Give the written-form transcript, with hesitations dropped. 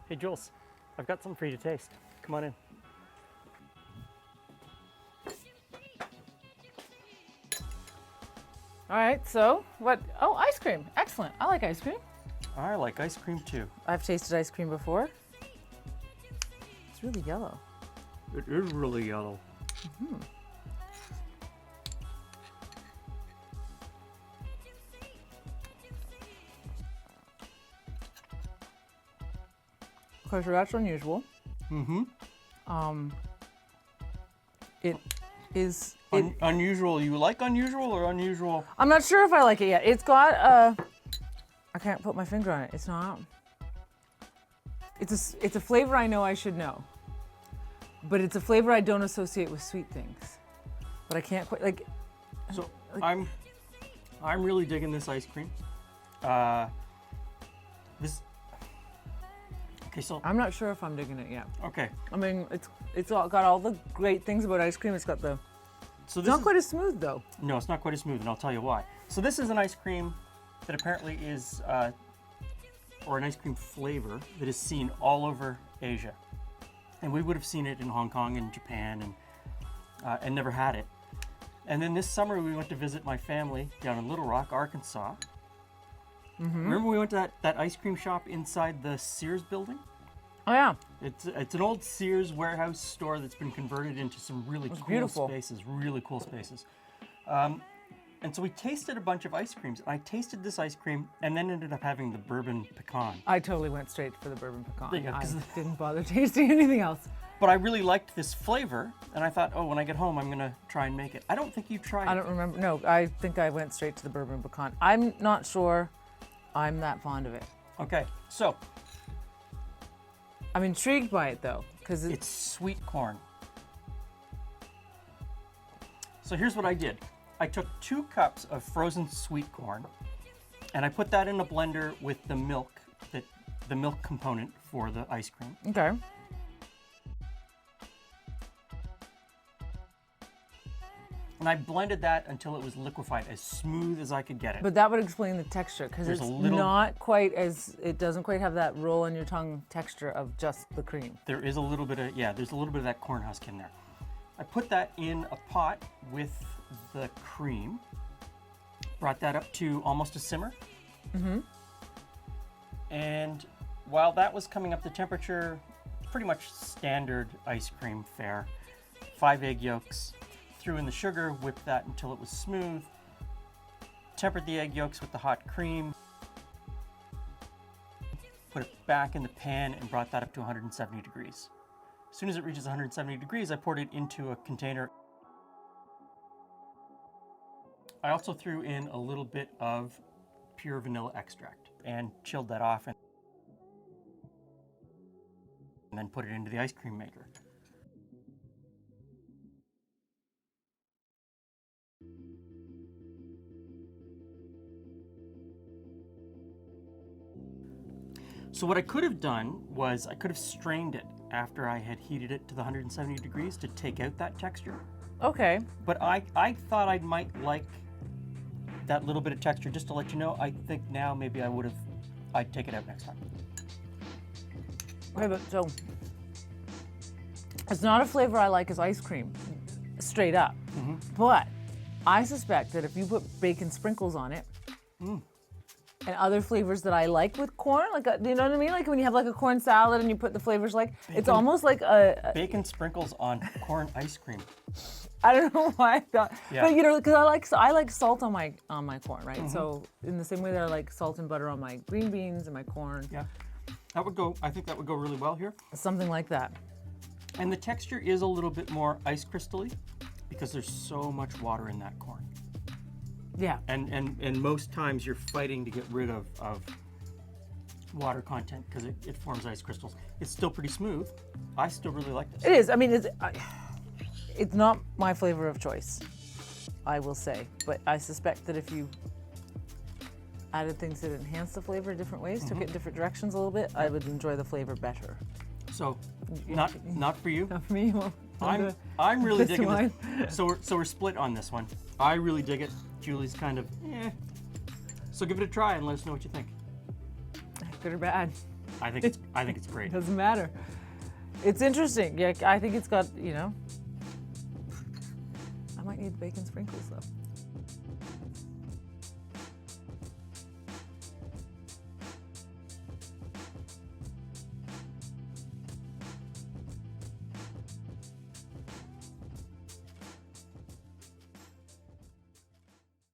Hey Jules, I've got something for you to taste. Come on in. All right, so what? Oh, ice cream. Excellent. I like ice cream. I like ice cream too. I've tasted ice cream before. It's really yellow. It is really yellow. Okay, so that's unusual. Mm-hmm. It is. Unusual. You like unusual or unusual? I'm not sure if I like it yet. It's got I can't put my finger on it. It's not. It's a flavor I know I should know, but it's a flavor I don't associate with sweet things. But I can't quite like. So I'm really digging this ice cream. This. Okay, so I'm not sure if I'm digging it yet. okay. I mean, it's got all the great things about ice cream. It's got the. So It's this not is, quite as smooth though. no, it's not quite as smooth, and I'll tell you why. So this is an ice cream that apparently is, or an ice cream flavor that is seen all over Asia, and we would have seen it in Hong Kong and Japan, and never had it. And then this summer we went to visit my family down in Little Rock, Arkansas. Remember we went to that ice cream shop inside the Sears building? Oh yeah. It's an old Sears warehouse store that's been converted into some really cool beautiful. spaces, really cool spaces. And so we tasted a bunch of ice creams. I tasted this ice cream and then ended up having the bourbon pecan. I totally went straight for the bourbon pecan. There you go, I 'cause didn't bother tasting anything else. But I really liked this flavor, and I thought, oh, when I get home, I'm gonna try and make it. I don't think you tried I it. don't remember. No, I think I went straight to the bourbon pecan. I'm not sure I'm that fond of it. Okay, so I'm intrigued by it though, because it's sweet corn. So here's what I did. I took 2 cups of frozen sweet corn, and I put that in a blender with the milk, the milk component for the ice cream. okay. And I blended that until it was liquefied, as smooth as I could get it. But that would explain the texture, because There's it's a little- not quite as, it doesn't quite have that roll on your tongue texture of just the cream. There is a little bit of, there's a little bit of that corn husk in there. I put that in a pot with the cream, brought that up to almost a simmer. And while that was coming up to temperature, pretty much standard ice cream fare, 5 egg yolks, threw in the sugar, whipped that until it was smooth, tempered the egg yolks with the hot cream, put it back in the pan and brought that up to 170 degrees. As soon as it reaches 170 degrees, I poured it into a container. I also threw in a little bit of pure vanilla extract and chilled that off and then put it into the ice cream maker. So what I could have done was I could have strained it after I had heated it to the 170 degrees to take out that texture. Okay. But I thought I might like that little bit of texture. Just to let you know, I think now maybe I'd take it out next time. Okay, but so it's not a flavor I like as ice cream, straight up. But I suspect that if you put bacon sprinkles on it, and other flavors that I like with corn, like do you know what I mean? Like when you have like a corn salad and you put the flavors like, it's almost like a Bacon sprinkles on corn ice cream. I don't know why I thought, Yeah. but you know, because I like salt on my corn, right? So in the same way that I like salt and butter on my green beans and my corn, Yeah, that would go. I think that would go really well here. something like that. And the texture is a little bit more ice crystal-y because there's so much water in that corn. Yeah. And most times you're fighting to get rid of water content because it forms ice crystals. It's still pretty smooth. I still really like this. It is. I mean, it's not my flavor of choice, I will say. But I suspect that if you added things that enhance the flavor in different ways, took it in different directions a little bit, I would enjoy the flavor better. So, not for you. Not for me. Well, I'm really this digging one. this. So we're split on this one. I really dig it. Julie's kind of So give it a try and let us know what you think. Good or bad? I think it's great. Doesn't matter. It's interesting. Yeah, I think it's got, I might need bacon sprinkles though.